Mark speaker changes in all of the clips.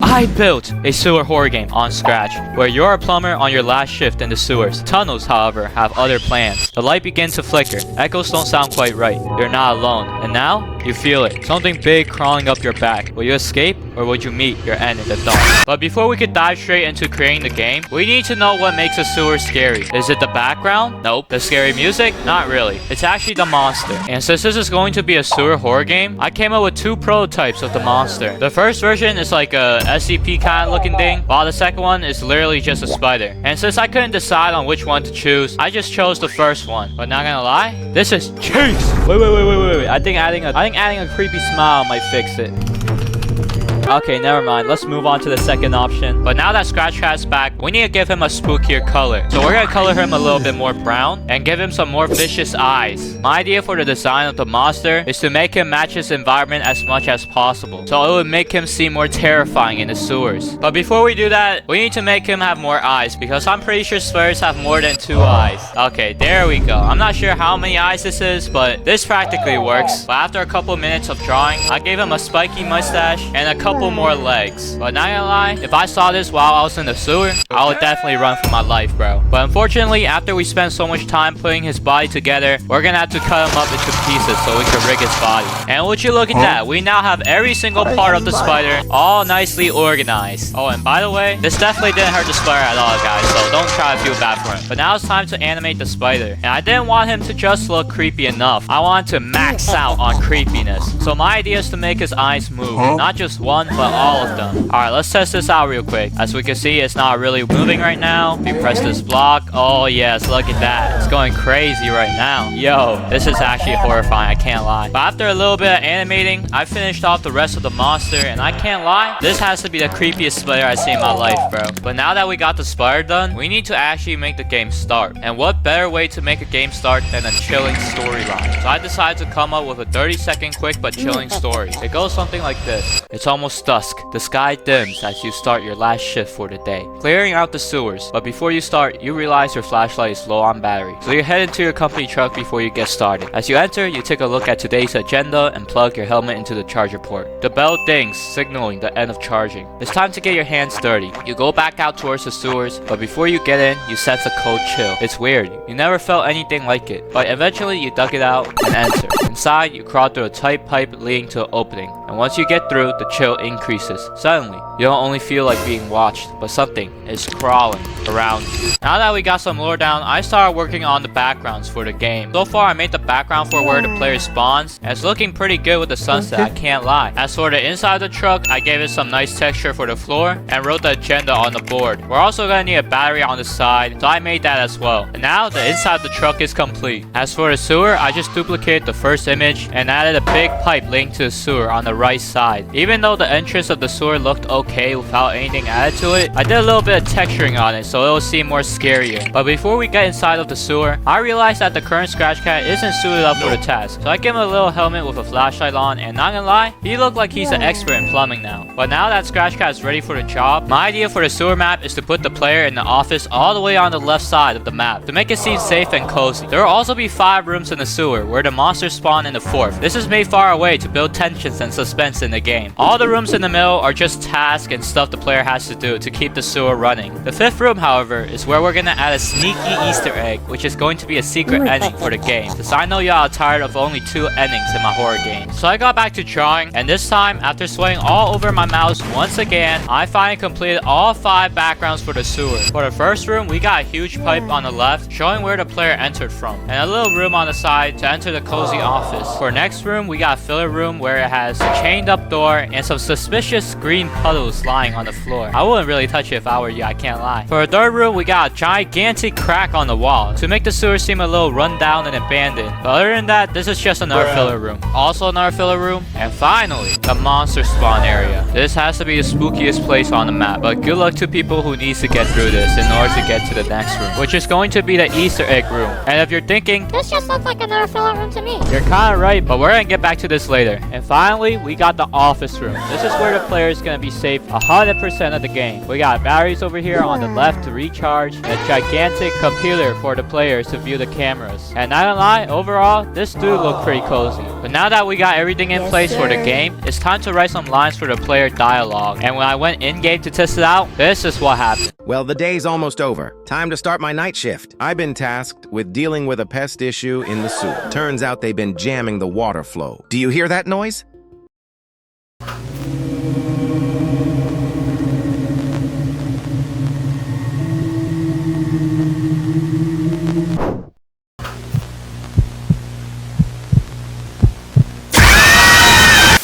Speaker 1: I built a sewer horror game on Scratch, where you're a plumber on your last shift in the sewers. Tunnels, however, have other plans. The light begins to flicker. Echoes don't sound quite right. You're not alone. And now, you feel it. Something big crawling up your back. Will you escape, or would you meet your end in the dark? But before we could dive straight into creating the game, we need to know what makes a sewer scary. Is it the background? Nope. The scary music? Not really. It's actually the monster. And since this is going to be a sewer horror game, I came up with two prototypes of the monster. The first version is like a SCP kind of looking thing, while the second one is literally just a spider. And since I couldn't decide on which one to choose, I just chose the first one. But not gonna lie, this is Chase. Wait. I think adding a creepy smile might fix it. Okay, never mind. Let's move on to the second option. But now that Scratch Cat's back, we need to give him a spookier color. So we're gonna color him a little bit more brown and give him some more vicious eyes. My idea for the design of the monster is to make him match his environment as much as possible, so it would make him seem more terrifying in the sewers. But before we do that, we need to make him have more eyes, because I'm pretty sure spiders have more than 2 eyes. Okay, there we go. I'm not sure how many eyes this is, but this practically works. But after a couple minutes of drawing, I gave him a spiky mustache and a couple more legs. But not gonna lie, if I saw this while I was in the sewer, I would definitely run for my life, bro. But unfortunately, after we spent so much time putting his body together, we're gonna have to cut him up into pieces so we can rig his body. And would you look at that, we now have every single part of the spider all nicely organized. Oh, and by the way, this definitely didn't hurt the spider at all, guys, so don't try to feel bad for him. But now it's time to animate the spider. And I didn't want him to just look creepy enough. I wanted to max out on creepiness. So my idea is to make his eyes move. Not just one, but all of them. Alright, let's test this out real quick. As we can see, it's not really moving right now. We press this block. Oh yes, look at that. It's going crazy right now. Yo, this is actually horrifying, I can't lie. But after a little bit of animating, I finished off the rest of the monster, and I can't lie, this has to be the creepiest spider I've seen in my life, bro. But now that we got the spider done, we need to actually make the game start. And what better way to make a game start than a chilling storyline? So I decided to come up with a 30-second quick but chilling story. It goes something like this. It's almost dusk. The sky dims as you start your last shift for the day, clearing out the sewers. But before you start, you realize your flashlight is low on battery, so you head into your company truck before you get started. As you enter, you take a look at today's agenda and plug your helmet into the charger port. The bell dings, signaling the end of charging. It's time to get your hands dirty. You go back out towards the sewers, but before you get in, you sense a cold chill. It's weird. You never felt anything like it, but eventually you dug it out and enter. Inside, you crawl through a tight pipe leading to an opening, and once you get through, the chill increases. Suddenly, you don't only feel like being watched, but something is crawling around you. Now that we got some lore down, I started working on the backgrounds for the game. So far, I made the background for where the player spawns, and it's looking pretty good with the sunset, I can't lie. As for the inside of the truck, I gave it some nice texture for the floor, and wrote the agenda on the board. We're also gonna need a battery on the side, so I made that as well. And now, the inside of the truck is complete. As for the sewer, I just duplicated the first image, and added a big pipe linked to the sewer on the right side. Even though the entrance of the sewer looked okay without anything added to it, I did a little bit of texturing on it so it will seem more scarier. But before we get inside of the sewer, I realized that the current Scratch Cat isn't suited up for the task. So I gave him a little helmet with a flashlight on, and not gonna lie, he looked like he's an expert in plumbing now. But now that Scratch Cat is ready for the job, my idea for the sewer map is to put the player in the office all the way on the left side of the map to make it seem safe and cozy. There will also be 5 rooms in the sewer, where the monsters spawn in the 4th. This is made far away to build tensions and suspense in the game. All the rooms in the middle are just tasks and stuff the player has to do to keep the sewer running. The 5th room, however, is where we're gonna add a sneaky Easter egg, which is going to be a secret ending for the game, since I know y'all are tired of only 2 endings in my horror games. So I got back to drawing, and this time, after sweating all over my mouse once again, I finally completed all 5 backgrounds for the sewer. For the first room, we got a huge pipe on the left, showing where the player entered from, and a little room on the side to enter the cozy office. For next room, we got a filler room where it has a chained up door and some suspicious green puddles lying on the floor. I wouldn't really touch it if I were you, I can't lie. For the third room, we got a gigantic crack on the wall to make the sewer seem a little run down and abandoned. But other than that, this is just another filler room. Also another filler room. And finally, the monster spawn area. This has to be the spookiest place on the map, but good luck to people who needs to get through this in order to get to the next room, which is going to be the Easter egg room. And if you're thinking,
Speaker 2: this just looks like another filler room to me,
Speaker 1: you're kinda right, but we're gonna get back to this later. And finally, we got the office room. This is where the player is gonna be safe 100% of the game. We got batteries over here on the left to recharge, and a gigantic computer for the players to view the cameras. And not gonna lie, overall, this dude looked pretty cozy. But now that we got everything in place for the game, it's it's time to write some lines for the player dialogue. And when I went in-game to test it out, this is what happened.
Speaker 3: Well, the day's almost over. Time to start my night shift. I've been tasked with dealing with a pest issue in the sewer. Turns out they've been jamming the water flow. Do you hear that noise?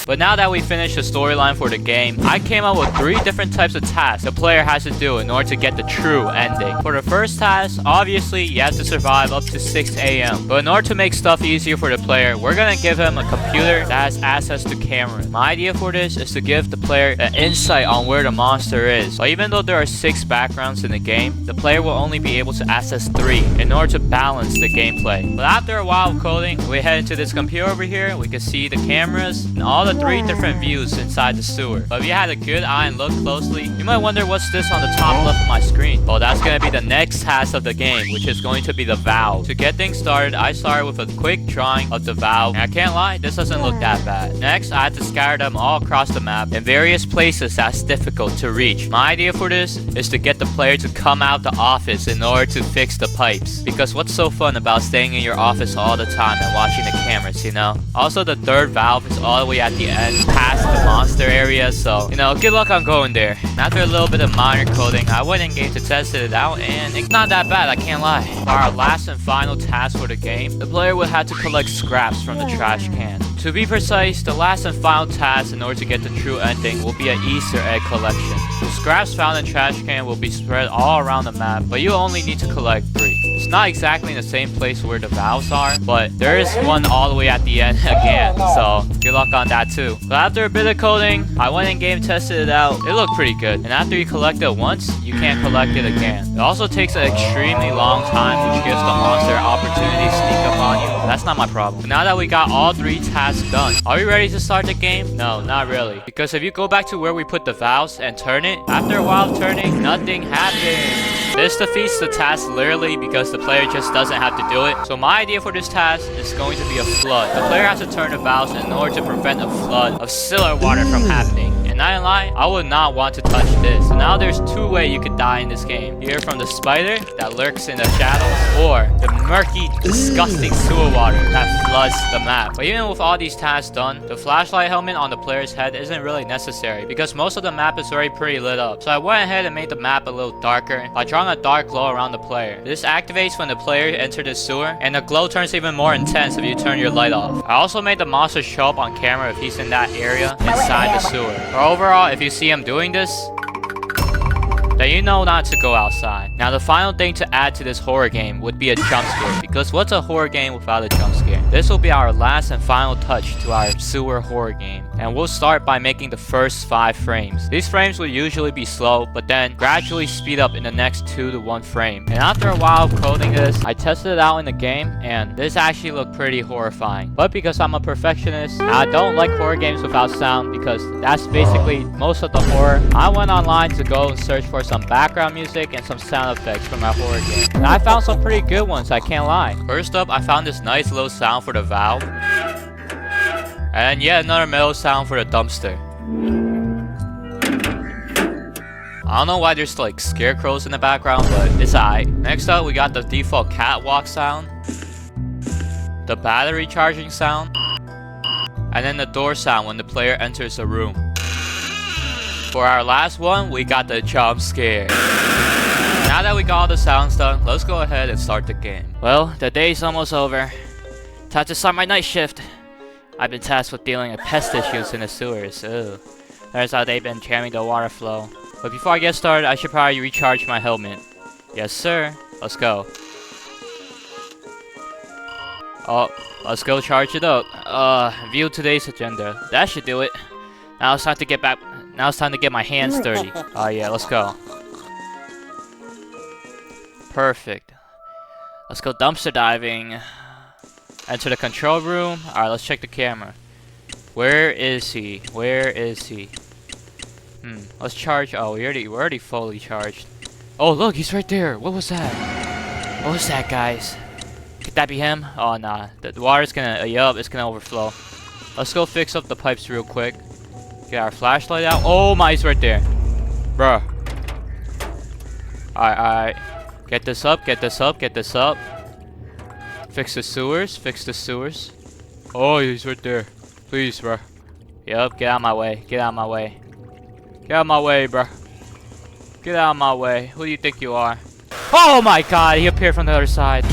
Speaker 1: But now that we finished the storyline for the game, I came up with 3 different types of tasks the player has to do in order to get the true ending. For the first task, obviously, you have to survive up to 6 AM. But in order to make stuff easier for the player, we're gonna give him a computer that has access to cameras. My idea for this is to give the player an insight on where the monster is. So even though there are 6 backgrounds in the game, the player will only be able to access 3 in order to balance the gameplay. But after a while of coding, we head into this computer over here. We can see the cameras and all the 3 different views inside the sewer. But if you had a good eye and look closely, you might wonder what's this on the top left of my screen. Well, that's gonna be the next task of the game, which is going to be the valve. To get things started, I started with a quick drawing of the valve, and I can't lie, this doesn't look that bad. Next, I had to scatter them all across the map in various places that's difficult to reach. My idea for this is to get the player to come out the office in order to fix the pipes. Because what's so fun about staying in your office all the time and watching the cameras, you know? Also, the third valve is all the way at the end, past the monster area, so, you know, good luck on going there. And after a little bit of minor coding, I went in game to test it out, and it's not that bad, I can't lie. For our last and final task for the game, the player would have to collect scraps from the trash can. To be precise, the last and final task in order to get the true ending will be an Easter egg collection. The scraps found in trash can will be spread all around the map, but you only need to collect 3. It's not exactly in the same place where the valves are, but there is one all the way at the end again, so good luck on that too. But after a bit of coding, I went in game, tested it out. It looked pretty good, and after you collect it once, you can't collect it again. It also takes an extremely long time, which gives the monster an opportunity to sneak up on you. That's not my problem. But now that we got all 3 tasks done, are we ready to start the game? No, not really. Because if you go back to where we put the valves and turn it, after a while of turning, nothing happens. This defeats the task literally because the player just doesn't have to do it. So my idea for this task is going to be a flood. The player has to turn the valves in order to prevent a flood of sewer water from happening. And not gonna lie, I would not want to touch this. So now there's 2 ways you could die in this game. Either from the spider that lurks in the shadows, or the murky, disgusting sewer water that floods the map. But even with all these tasks done, the flashlight helmet on the player's head isn't really necessary because most of the map is already pretty lit up. So I went ahead and made the map a little darker by drawing a dark glow around the player. This activates when the player enters the sewer, and the glow turns even more intense if you turn your light off. I also made the monster show up on camera if he's in that area inside the sewer. But overall, if you see him doing this, then you know not to go outside. Now the final thing to add to this horror game would be a jump scare, because what's a horror game without a jump scare? This will be our last and final touch to our sewer horror game, and we'll start by making the first 5 frames. These frames will usually be slow, but then gradually speed up in the next 2 to 1 frame. And after a while of coding this, I tested it out in the game, and this actually looked pretty horrifying. But because I'm a perfectionist, I don't like horror games without sound, because that's basically most of the horror. I went online to go and search for some background music and some sound effects for my horror game, and I found some pretty good ones, I can't lie. First up, I found this nice little sound for the valve, and yet another metal sound for the dumpster. I don't know why there's like scarecrows in the background, but it's alright. Next up, we got the default catwalk sound, the battery charging sound, and then the door sound when the player enters a room. For our last one, we got the jump scare. Now that we got all the sounds done, let's go ahead and start the game. Well, the day's almost over. Time to start my night shift. I've been tasked with dealing with pest issues in the sewers. Ugh. Turns out they've been jamming the water flow. But before I get started, I should probably recharge my helmet. Yes, sir. Let's go. Oh, let's go charge it up. View today's agenda. That should do it. Now it's time to get back. Now it's time to get my hands dirty. Oh yeah, let's go. Perfect. Let's go dumpster diving. Enter the control room. Alright, let's check the camera. Where is he? Where is he? Let's charge. Oh, we're already fully charged. Oh, look, he's right there. What was that? What was that, guys? Could that be him? Oh, nah. The water's gonna, yup, it's gonna overflow. Let's go fix up the pipes real quick. Get our flashlight out. Oh my, he's right there. Bruh. Alright. Get this up, get this up, get this up. Fix the sewers, fix the sewers. Oh, he's right there. Please, bruh. Yup, get out of my way, get out of my way. Get out of my way, bruh. Get out of my way. Who do you think you are? Oh my god, he appeared from the other side.